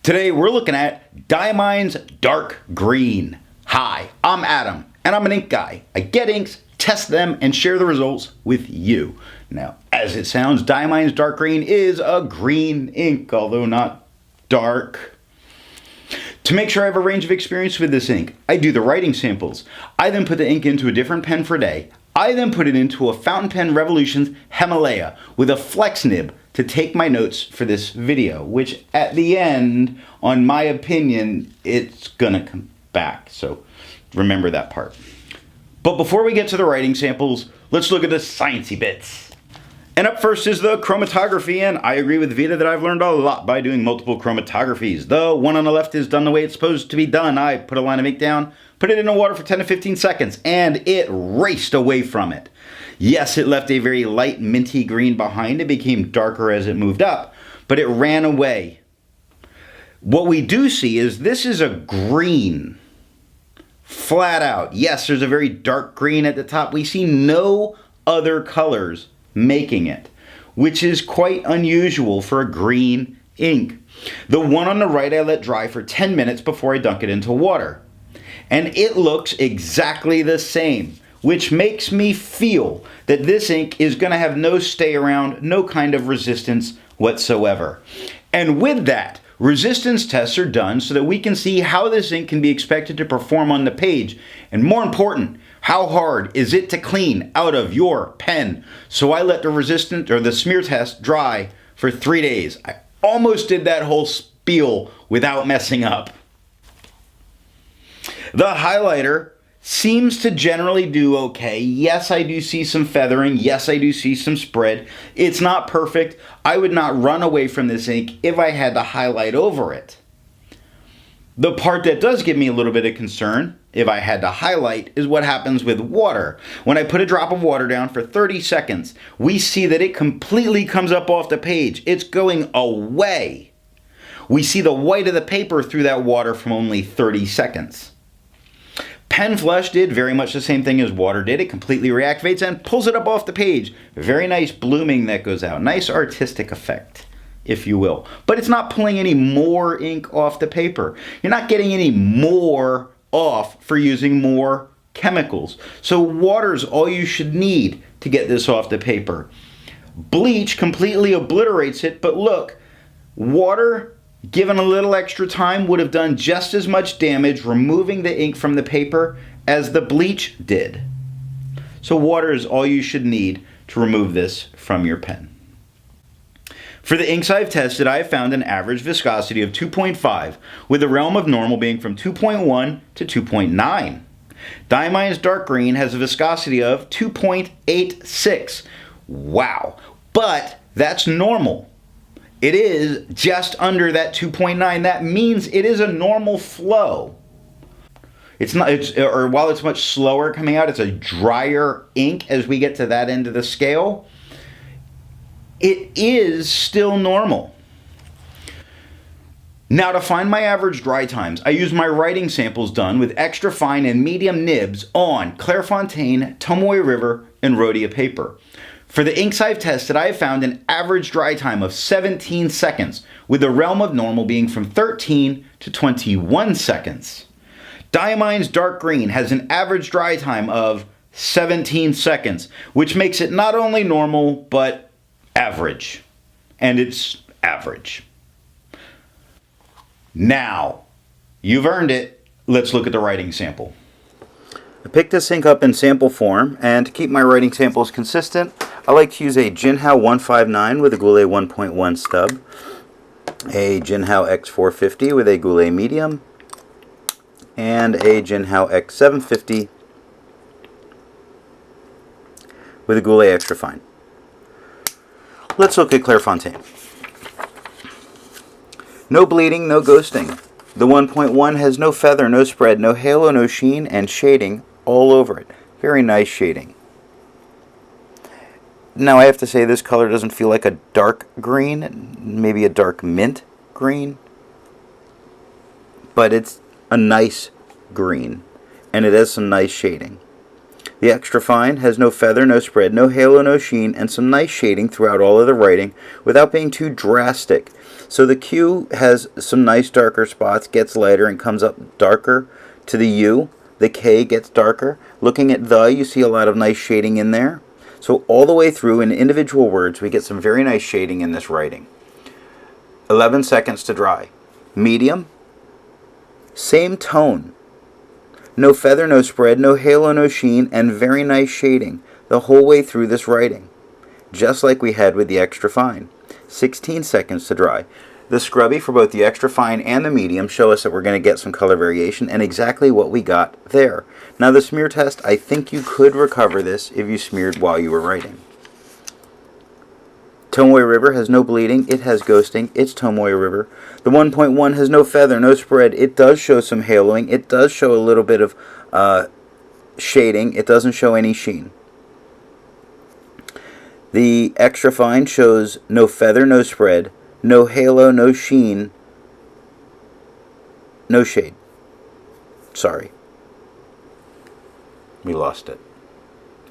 Today we're looking at Diamine's Dark Green. Hi, I'm Adam, and I'm an ink guy. I get inks, test them, and share the results with you. Now, as it sounds, Diamine's Dark Green is a green ink, although not dark. To make sure I have a range of experience with this ink, I do the writing samples. I then put the ink into a different pen per day. I then put it into a Fountain Pen Revolutions Himalaya with a flex nib to take my notes for this video, which at the end, on my opinion, it's gonna come back. So remember that part. But before we get to the writing samples, let's look at the sciencey bits. And up first is the chromatography, and I agree with Vita that I've learned a lot by doing multiple chromatographies. The one on the left is done the way it's supposed to be done. I put a line of ink down, put it in the water for 10 to 15 seconds, and it raced away from it. Yes, it left a very light minty green behind. It became darker as it moved up, but it ran away. What we do see is this is a green, flat out. Yes, there's a very dark green at the top. We see no other colors making it, which is quite unusual for a green ink. The one on the right I let dry for 10 minutes before I dunk it into water. And it looks exactly the same, which makes me feel that this ink is going to have no stay around, no kind of resistance whatsoever. And with that, resistance tests are done so that we can see how this ink can be expected to perform on the page. And more important, how hard is it to clean out of your pen? So I let the resistance or the smear test dry for 3 days. I almost did that whole spiel without messing up. The highlighter seems to generally do okay. Yes, I do see some feathering. Yes, I do see some spread. It's not perfect. I would not run away from this ink if I had to highlight over it. The part that does give me a little bit of concern, if I had to highlight, is what happens with water. When I put a drop of water down for 30 seconds, we see that it completely comes up off the page. It's going away. We see the white of the paper through that water from only 30 seconds. Pen flush did very much the same thing as water did. It completely reactivates and pulls it up off the page. Very nice blooming that goes out. Nice artistic effect, if you will. But it's not pulling any more ink off the paper. You're not getting any more off for using more chemicals. So water's all you should need to get this off the paper. Bleach completely obliterates it, but look, water given a little extra time would have done just as much damage removing the ink from the paper as the bleach did. So water is all you should need to remove this from your pen. For the inks I've tested, I have found an average viscosity of 2.5, with the realm of normal being from 2.1 to 2.9. Diamine's Dark Green has a viscosity of 2.86. Wow, but that's normal. It is just under that 2.9. That means it is a normal flow. It's not, or while it's much slower coming out, it's a drier ink as we get to that end of the scale. It is still normal. Now, to find my average dry times, I use my writing samples done with extra fine and medium nibs on Clairefontaine, Tomoe River, and Rhodia paper. For the inks I've tested, I have found an average dry time of 17 seconds, with the realm of normal being from 13 to 21 seconds. Diamine's Dark Green has an average dry time of 17 seconds, which makes it not only normal, but average. And it's average. Now, you've earned it. Let's look at the writing sample. I picked this ink up in sample form, and to keep my writing samples consistent, I like to use a Jinhao 159 with a Goulet 1.1 stub, a Jinhao X450 with a Goulet medium, and a Jinhao X750 with a Goulet extra fine. Let's look at Clairefontaine. No bleeding, no ghosting. The 1.1 has no feather, no spread, no halo, no sheen, and shading all over it. Very nice shading. Now I have to say this color doesn't feel like a dark green, maybe a dark mint green, but it's a nice green, and it has some nice shading. The extra fine has no feather, no spread, no halo, no sheen, and some nice shading throughout all of the writing without being too drastic. So the Q has some nice darker spots, gets lighter, and comes up darker to the U. The K gets darker. Looking at the, you see a lot of nice shading in there. So all the way through in individual words, we get some very nice shading in this writing. 11 seconds to dry. Medium, same tone. No feather, no spread, no halo, no sheen, and very nice shading the whole way through this writing, just like we had with the extra fine. 16 seconds to dry. The scrubby for both the extra fine and the medium show us that we're going to get some color variation, and exactly what we got there. Now the smear test, I think you could recover this if you smeared while you were writing. Tomoe River has no bleeding, it has ghosting, it's Tomoe River. The 1.1 has no feather, no spread, it does show some haloing, it does show a little bit of shading, it doesn't show any sheen. The extra fine shows no feather, no spread, no halo, no sheen, no shade. Sorry. We lost it.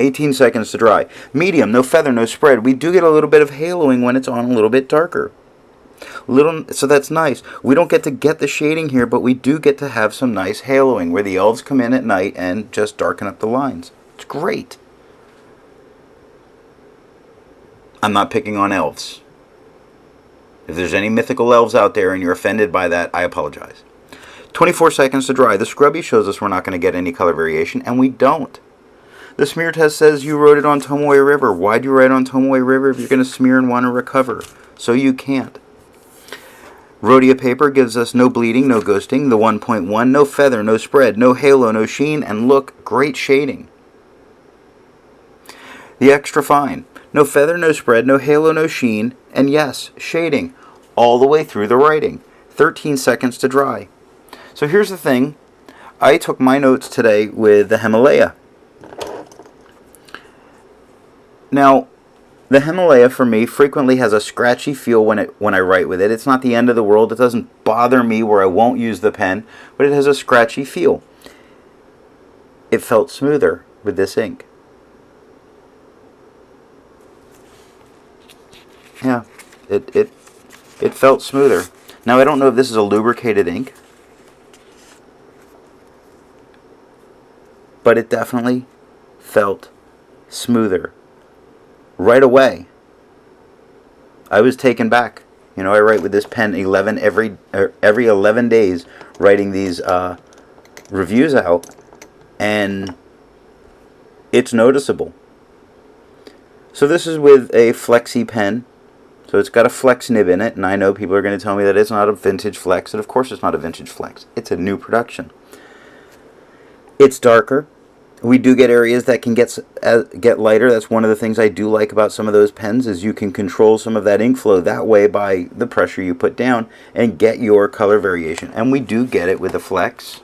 18 seconds to dry. Medium, no feather, no spread. We do get a little bit of haloing when it's on a little bit darker. So that's nice. We don't get to get the shading here, but we do get to have some nice haloing where the elves come in at night and just darken up the lines. It's great. I'm not picking on elves. If there's any mythical elves out there and you're offended by that, I apologize. 24 seconds to dry. The scrubby shows us we're not going to get any color variation, and we don't. The smear test says you wrote it on Tomoe River. Why'd you write on Tomoe River if you're going to smear and want to recover? So you can't. Rhodia paper gives us no bleeding, no ghosting. The 1.1, no feather, no spread, no halo, no sheen, and look, great shading. The extra fine, no feather, no spread, no halo, no sheen, and yes, shading all the way through the writing. 13 seconds to dry. So here's the thing. I took my notes today with the Himalaya. Now, the Himalaya for me frequently has a scratchy feel when I write with it. It's not the end of the world. It doesn't bother me where I won't use the pen, but it has a scratchy feel. It felt smoother with this ink. Yeah, it felt smoother. Now I don't know if this is a lubricated ink, but it definitely felt smoother. Right away, I was taken back. You know, I write with this pen every 11 days, writing these reviews out, and it's noticeable. So this is with a flexi pen, so it's got a flex nib in it, and I know people are going to tell me that it's not a vintage flex, and of course it's not a vintage flex. It's a new production. It's darker. We do get areas that can get lighter. That's one of the things I do like about some of those pens, is you can control some of that ink flow that way by the pressure you put down and get your color variation. And we do get it with the flex.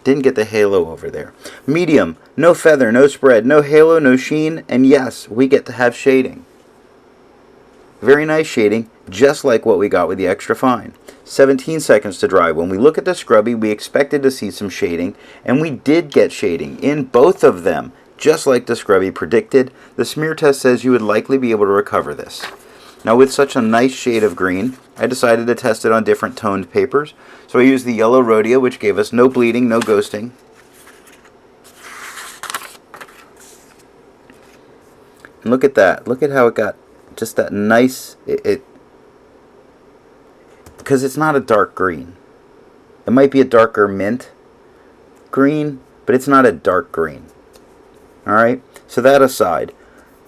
Didn't get the halo over there. Medium, no feather, no spread, no halo, no sheen, and yes, we get to have shading. Very nice shading, just like what we got with the extra fine. 17 seconds to dry. When we look at the scrubby, we expected to see some shading, and we did get shading in both of them, just like the scrubby predicted. The smear test says you would likely be able to recover this. Now with such a nice shade of green, I decided to test it on different toned papers. So I used the yellow Rhodia, which gave us no bleeding, no ghosting. And look at that. Look at how it got just that nice, because it's not a dark green. It might be a darker mint green, but it's not a dark green. Alright, so that aside,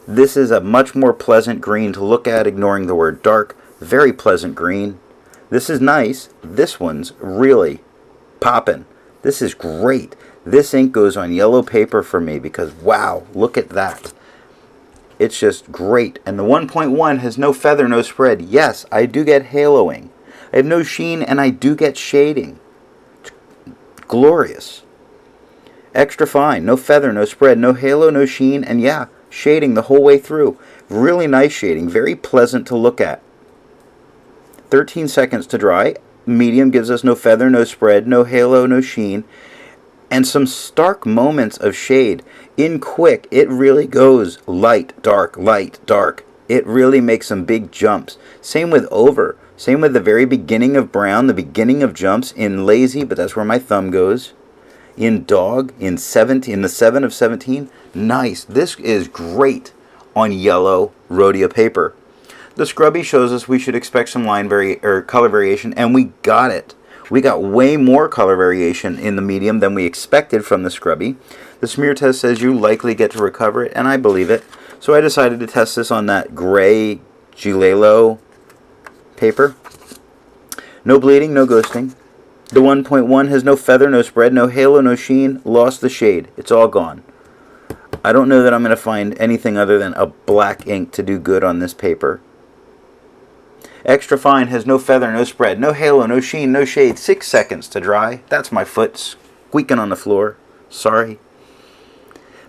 this is a much more pleasant green to look at, ignoring the word dark. Very pleasant green. This is nice. This one's really popping. This is great. This ink goes on yellow paper for me because, wow, look at that. It's just great. And the 1.1 has no feather, no spread. Yes, I do get haloing. I have no sheen, and I do get shading. It's glorious. Extra fine. No feather, no spread, no halo, no sheen, and yeah, shading the whole way through. Really nice shading. Very pleasant to look at. 13 seconds to dry. Medium gives us no feather, no spread, no halo, no sheen. and some stark moments of shade. In quick, it really goes light, dark, light, dark. It really makes some big jumps. Same with over. Same with the very beginning of brown, the beginning of jumps. In lazy, but that's where my thumb goes. In dog, in the 7 of 17. Nice. This is great on yellow Rhodia paper. The scrubby shows us we should expect some color variation, and we got it. We got way more color variation in the medium than we expected from the scrubby. The smear test says you likely get to recover it, and I believe it. So I decided to test this on that gray Gilelo paper. No bleeding, no ghosting. The 1.1 has no feather, no spread, no halo, no sheen. Lost the shade. It's all gone. I don't know that I'm going to find anything other than a black ink to do good on this paper. Extra fine has no feather, no spread, no halo, no sheen, no shade. 6 seconds to dry. That's my foot squeaking on the floor. Sorry.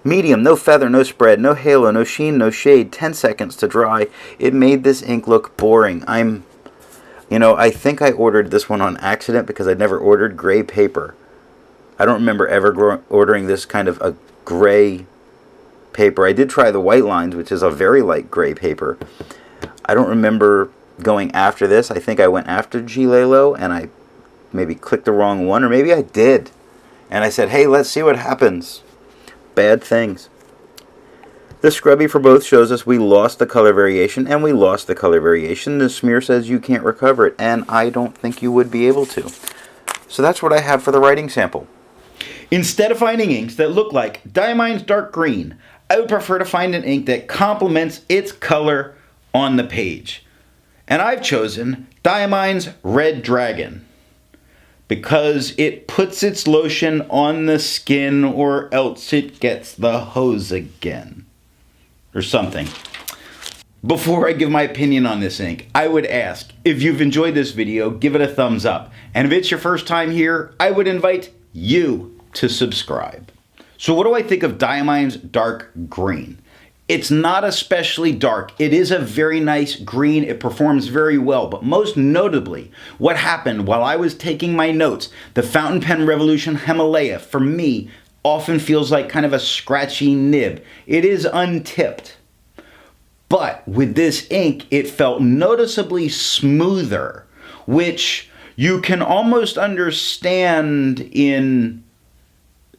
Medium, no feather, no spread, no halo, no sheen, no shade. 10 seconds to dry. It made this ink look boring. I think I ordered this one on accident because I'd never ordered gray paper. I don't remember ever ordering this kind of a gray paper. I did try the white lines, which is a very light gray paper. I don't remember going after this. I think I went after Gilelo and I maybe clicked the wrong one, or maybe I did. And I said, hey, let's see what happens. Bad things. The scrubby for both shows us we lost the color variation, and we lost the color variation. The smear says you can't recover it, and I don't think you would be able to. So that's what I have for the writing sample. Instead of finding inks that look like Diamine's Dark Green, I would prefer to find an ink that complements its color on the page. And I've chosen Diamine's Red Dragon because it puts its lotion on the skin or else it gets the hose again. Or something. Before I give my opinion on this ink, I would ask, if you've enjoyed this video, give it a thumbs up. And if it's your first time here, I would invite you to subscribe. So what do I think of Diamine's Dark Green? It's not especially dark. It is a very nice green. It performs very well. But most notably, what happened while I was taking my notes, the Fountain Pen Revolution Himalaya, for me, often feels like kind of a scratchy nib. It is untipped. But with this ink, it felt noticeably smoother, which you can almost understand in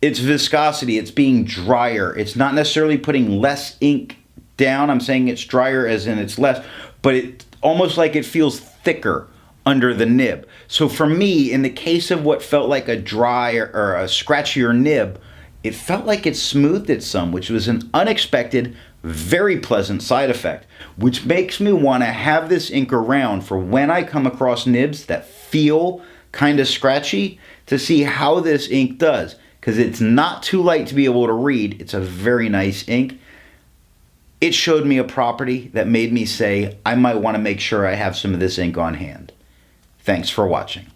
its viscosity. It's being drier. It's not necessarily putting less ink down. I'm saying it's drier as in it's less, but it's almost like it feels thicker under the nib. So for me, in the case of what felt like a drier or a scratchier nib, it felt like it smoothed it some, which was an unexpected, very pleasant side effect, which makes me want to have this ink around for when I come across nibs that feel kind of scratchy to see how this ink does. Because it's not too light to be able to read. It's a very nice ink. It showed me a property that made me say I might want to make sure I have some of this ink on hand. Thanks for watching.